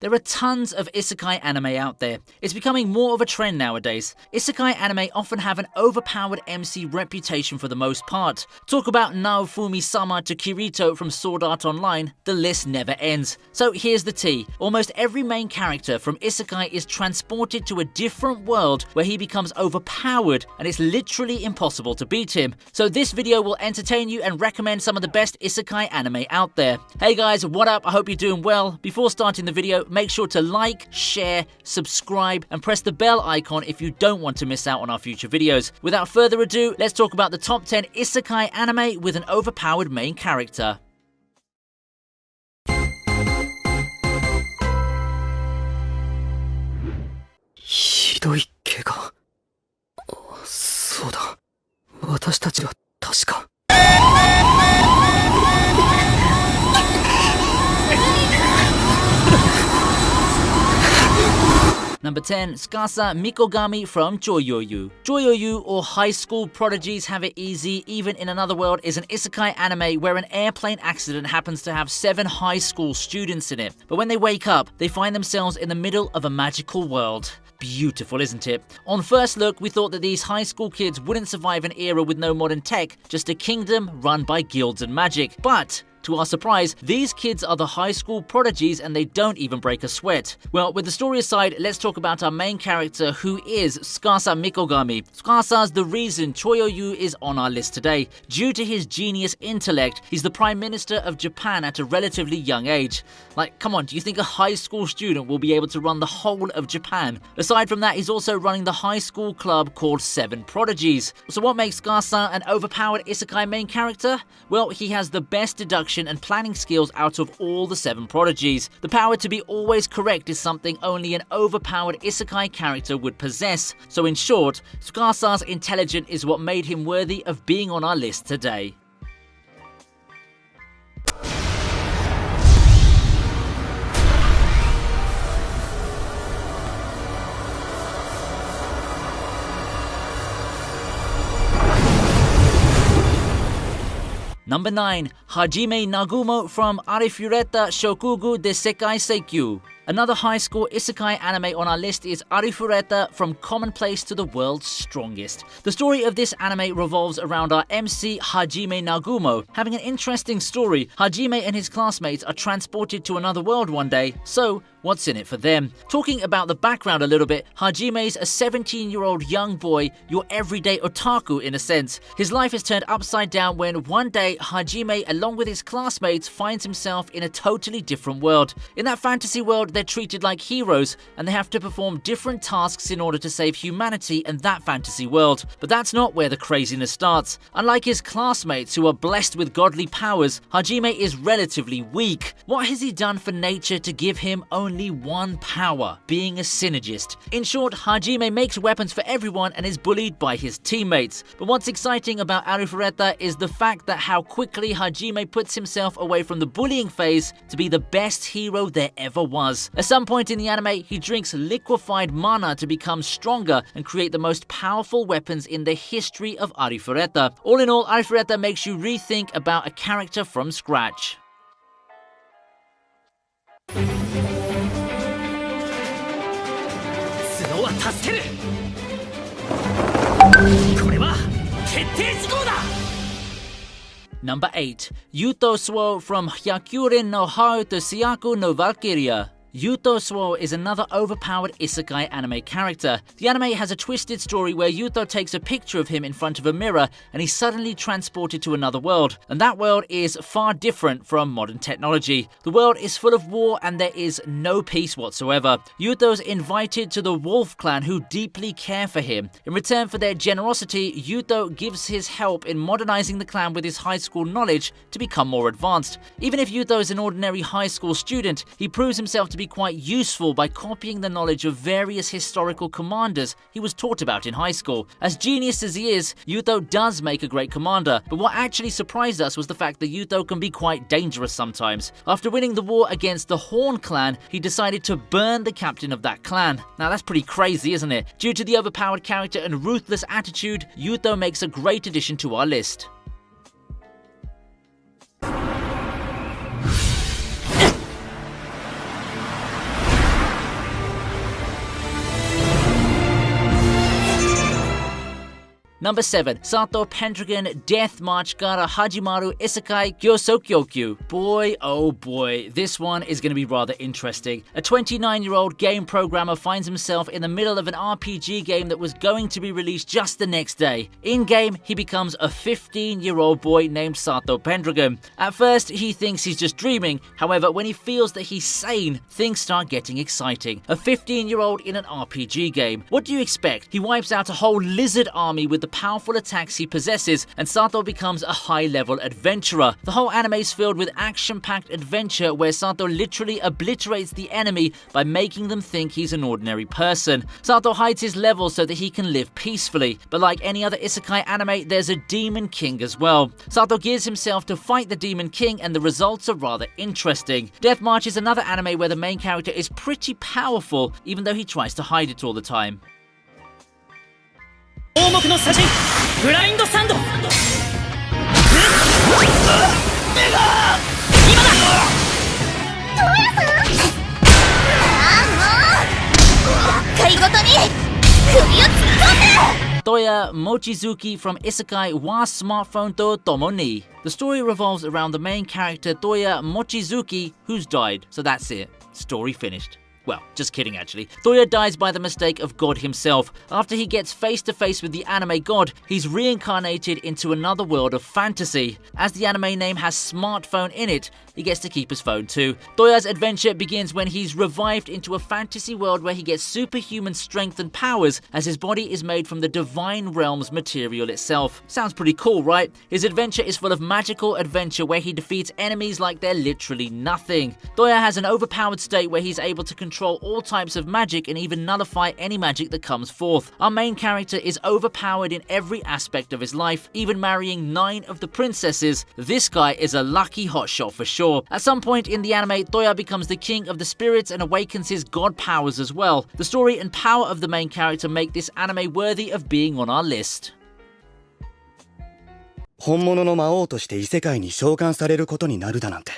There are tons of isekai anime out there. It's becoming more of a trend nowadays. Isekai anime often have an overpowered MC reputation for the most part. Talk about Naofumi-sama to Kirito from Sword Art Online, the list never ends. So here's the tea. Almost every main character from isekai is transported to a different world where he becomes overpowered and it's literally impossible to beat him. So this video will entertain you and recommend some of the best isekai anime out there. Hey guys, what up? I hope you're doing well. Before starting the video, make sure to like, share, subscribe, and press the bell icon if you don't want to miss out on our future videos. Without further ado, let's talk about the top 10 isekai anime with an overpowered main character. Number 10. Tsukasa Mikogami from Joyoyu. Joyoyu, or High School Prodigies Have It Easy, Even in Another World, is an isekai anime where an airplane accident happens to have 7 high school students in it. But when they wake up, they find themselves in the middle of a magical world. Beautiful, isn't it? On first look, we thought that these high school kids wouldn't survive an era with no modern tech, just a kingdom run by guilds and magic. But to our surprise, these kids are the high school prodigies and they don't even break a sweat. Well, with the story aside, let's talk about our main character, who is Tsukasa Mikogami. Tsukasa's the reason Choyoyu is on our list today. Due to his genius intellect, he's the Prime Minister of Japan at a relatively young age. Like, come on, do you think a high school student will be able to run the whole of Japan? Aside from that, he's also running the high school club called 7 Prodigies. So what makes Tsukasa an overpowered isekai main character? Well, he has the best deduction and planning skills out of all the 7 prodigies. The power to be always correct is something only an overpowered isekai character would possess. So in short, Tsukasa's intelligence is what made him worthy of being on our list today. Number 9. Hajime Nagumo from Arifureta Shokugu de Sekai Seikyu. Another high school isekai anime on our list is Arifureta from Commonplace to the World's Strongest. The story of this anime revolves around our MC Hajime Nagumo. Having an interesting story, Hajime and his classmates are transported to another world one day, so what's in it for them? Talking about the background a little bit, Hajime's a 17-year-old young boy, your everyday otaku in a sense. His life is turned upside down when one day Hajime, along with his classmates, finds himself in a totally different world. In that fantasy world, they're treated like heroes and they have to perform different tasks in order to save humanity in that fantasy world. But that's not where the craziness starts. Unlike his classmates who are blessed with godly powers, Hajime is relatively weak. What has he done for nature to give him only one power? Being a synergist. In short, Hajime makes weapons for everyone and is bullied by his teammates. But what's exciting about Arifureta is the fact that how quickly Hajime puts himself away from the bullying phase to be the best hero there ever was. At some point in the anime, he drinks liquefied mana to become stronger and create the most powerful weapons in the history of Arifureta. All in all, Arifureta makes you rethink about a character from scratch. Number 8. Yuto Suo from Hyakuren no Haru to Syaku no Valkyria. Yuto Suo is another overpowered isekai anime character. The anime has a twisted story where Yuto takes a picture of him in front of a mirror and he's suddenly transported to another world. And that world is far different from modern technology. The world is full of war and there is no peace whatsoever. Yuto's invited to the Wolf Clan, who deeply care for him. In return for their generosity, Yuto gives his help in modernizing the clan with his high school knowledge to become more advanced. Even if Yuto is an ordinary high school student, he proves himself to be quite useful by copying the knowledge of various historical commanders he was taught about in high school. As genius as he is, Yuto does make a great commander, but what actually surprised us was the fact that Yuto can be quite dangerous sometimes. After winning the war against the Horn clan, he decided to burn the captain of that clan. Now that's pretty crazy, isn't it? Due to the overpowered character and ruthless attitude, Yuto makes a great addition to our list. Number 7. Santo Pendragon Death March Gara Hajimaru Isekai Gyosokyoku. Boy, oh boy, this one is going to be rather interesting. A 29-year-old game programmer finds himself in the middle of an RPG game that was going to be released just the next day. In-game, he becomes a 15-year-old boy named Santo Pendragon. At first, he thinks he's just dreaming. However, when he feels that he's sane, things start getting exciting. A 15-year-old in an RPG game. What do you expect? He wipes out a whole lizard army with the powerful attacks he possesses, and Santo becomes a high-level adventurer. The whole anime is filled with action-packed adventure where Santo literally obliterates the enemy by making them think he's an ordinary person. Santo hides his levels so that he can live peacefully, but like any other isekai anime, there's a demon king as well. Santo gears himself to fight the demon king, and the results are rather interesting. Death March is another anime where the main character is pretty powerful, even though he tries to hide it all the time. Toya Mochizuki from Isekai wa Smartphone to Tomo ni. The story revolves around the main character Toya Mochizuki, who's died. So that's it. Story finished. Well, just kidding actually. Toya dies by the mistake of God himself. After he gets face to face with the anime god, he's reincarnated into another world of fantasy. As the anime name has smartphone in it, he gets to keep his phone too. Toya's adventure begins when he's revived into a fantasy world where he gets superhuman strength and powers as his body is made from the divine realm's material itself. Sounds pretty cool, right? His adventure is full of magical adventure where he defeats enemies like they're literally nothing. Toya has an overpowered state where he's able to control all types of magic and even nullify any magic that comes forth. Our main character is overpowered in every aspect of his life, even marrying 9 of the princesses. This guy is a lucky hotshot for sure. At some point in the anime, Toya becomes the king of the spirits and awakens his god powers as well. The story and power of the main character make this anime worthy of being on our list. 本物の魔王として異世界に召喚されることになるだなんて。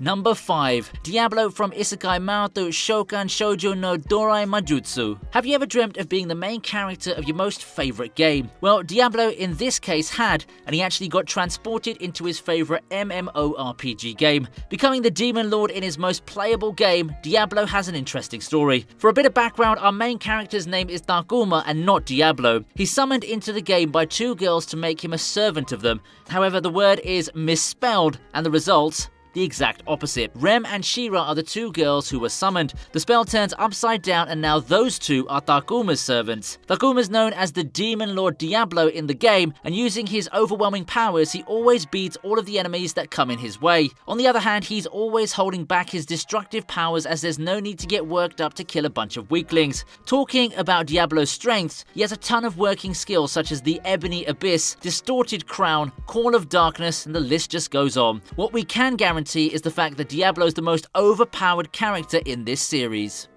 Number 5. Diablo from Isekai Maruto Shokan Shoujo no Dorai Majutsu. Have you ever dreamt of being the main character of your most favorite game? Well, Diablo in this case had, and he actually got transported into his favorite MMORPG game. Becoming the Demon Lord in his most playable game, Diablo has an interesting story. For a bit of background, our main character's name is Takuma and not Diablo. He's summoned into the game by 2 girls to make him a servant of them. However, the word is misspelled, and the results the exact opposite. Rem and Shira are the 2 girls who were summoned. The spell turns upside down and now those 2 are Takuma's servants. Takuma's known as the Demon Lord Diablo in the game, and using his overwhelming powers, he always beats all of the enemies that come in his way. On the other hand, he's always holding back his destructive powers as there's no need to get worked up to kill a bunch of weaklings. Talking about Diablo's strengths, he has a ton of working skills such as the Ebony Abyss, Distorted Crown, Call of Darkness, and the list just goes on. What we can guarantee is the fact that Diablo is the most overpowered character in this series.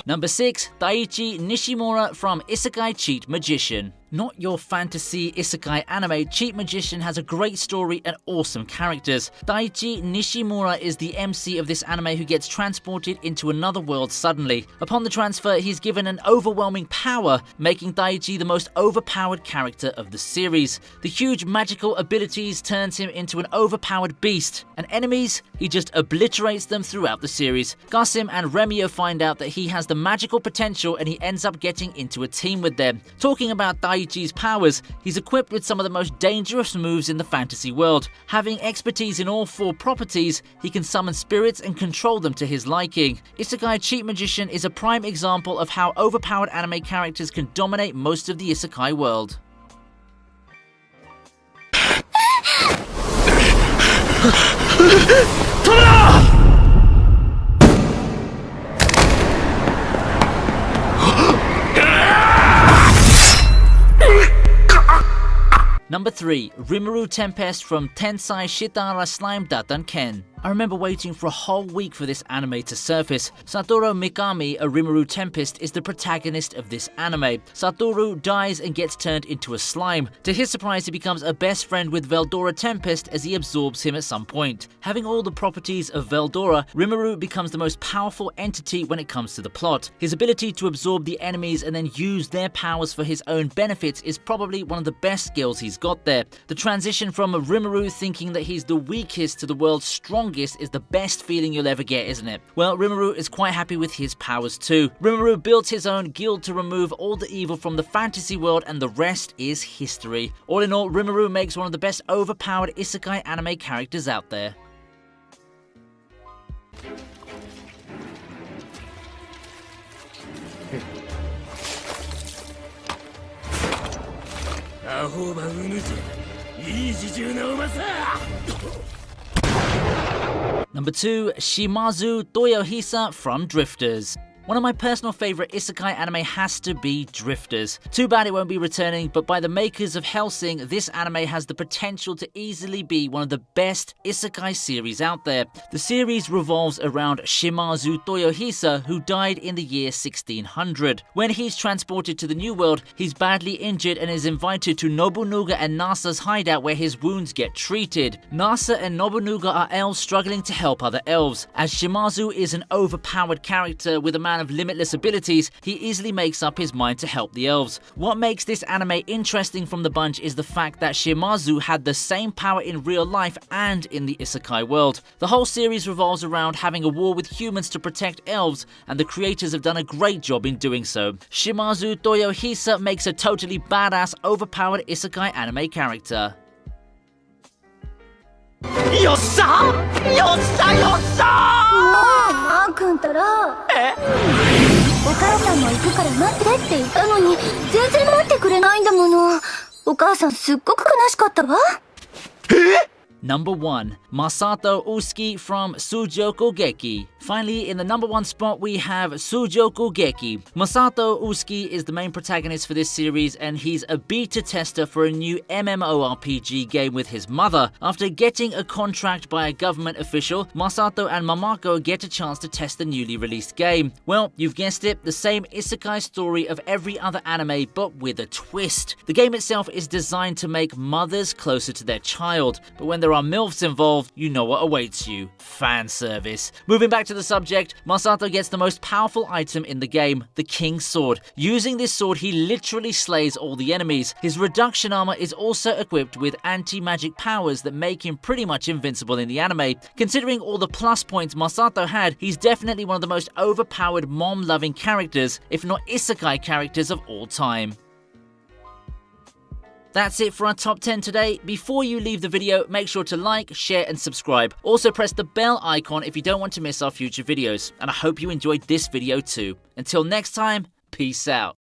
Number 6. Daiichi Nishimura from Isekai Cheat Magician. Not your fantasy isekai anime, Cheat Magician has a great story and awesome characters. Daiichi Nishimura is the MC of this anime who gets transported into another world suddenly. Upon the transfer, he's given an overwhelming power, making Daiichi the most overpowered character of the series. The huge magical abilities turns him into an overpowered beast, and enemies, he just obliterates them throughout the series. Gasim and Remio find out that he has the magical potential and he ends up getting into a team with them. Talking about Daiichi's powers, he's equipped with some of the most dangerous moves in the fantasy world. Having expertise in all 4 properties, he can summon spirits and control them to his liking. Isekai Cheat Magician is a prime example of how overpowered anime characters can dominate most of the isekai world. Number 3. Rimuru Tempest from Tensai Shitara Slime Datan Ken. I remember waiting for a whole week for this anime to surface. Satoru Mikami, a Rimuru Tempest, is the protagonist of this anime. Satoru dies and gets turned into a slime. To his surprise, he becomes a best friend with Veldora Tempest as he absorbs him at some point. Having all the properties of Veldora, Rimuru becomes the most powerful entity when it comes to the plot. His ability to absorb the enemies and then use their powers for his own benefits is probably one of the best skills he's got there. The transition from Rimuru thinking that he's the weakest to the world's strongest is the best feeling you'll ever get, isn't it? Well, Rimuru is quite happy with his powers too. Rimuru built his own guild to remove all the evil from the fantasy world, and the rest is history. All in all, Rimuru makes one of the best overpowered isekai anime characters out there. Number 2. Shimazu Toyohisa from Drifters. One of my personal favourite isekai anime has to be Drifters. Too bad it won't be returning, but by the makers of Hellsing, this anime has the potential to easily be one of the best isekai series out there. The series revolves around Shimazu Toyohisa, who died in the year 1600. When he's transported to the New World, he's badly injured and is invited to Nobunaga and Nasa's hideout where his wounds get treated. Nasa and Nobunaga are elves struggling to help other elves. As Shimazu is an overpowered character with a man of limitless abilities, he easily makes up his mind to help the elves. What makes this anime interesting from the bunch is the fact that Shimazu had the same power in real life and in the isekai world. The whole series revolves around having a war with humans to protect elves, and the creators have done a great job in doing so. Shimazu Toyohisa makes a totally badass, overpowered isekai anime character. よっしゃよっしゃよっしゃマー君たらお母さんも行くから待ってって言ったのに全然待ってくれないんだもの。お母さんすっごく悲しかったわ。 Number 1. Masato Usuki from TSujokugeki. Finally, in the number 1 spot we have TSujokugeki. Masato Usuki is the main protagonist for this series, and he's a beta tester for a new MMORPG game with his mother. After getting a contract by a government official, Masato and Mamako get a chance to test the newly released game. Well, you've guessed it, the same isekai story of every other anime, but with a twist. The game itself is designed to make mothers closer to their child, but when there are MILFs involved, you know what awaits you. Fan service. Moving back to the subject, Masato gets the most powerful item in the game, the King's Sword. Using this sword, he literally slays all the enemies. His reduction armor is also equipped with anti-magic powers that make him pretty much invincible in the anime. Considering all the plus points Masato had, he's definitely one of the most overpowered mom-loving characters, if not isekai characters of all time. That's it for our top 10 today. Before you leave the video, make sure to like, share and subscribe. Also press the bell icon if you don't want to miss our future videos. And I hope you enjoyed this video too. Until next time, peace out.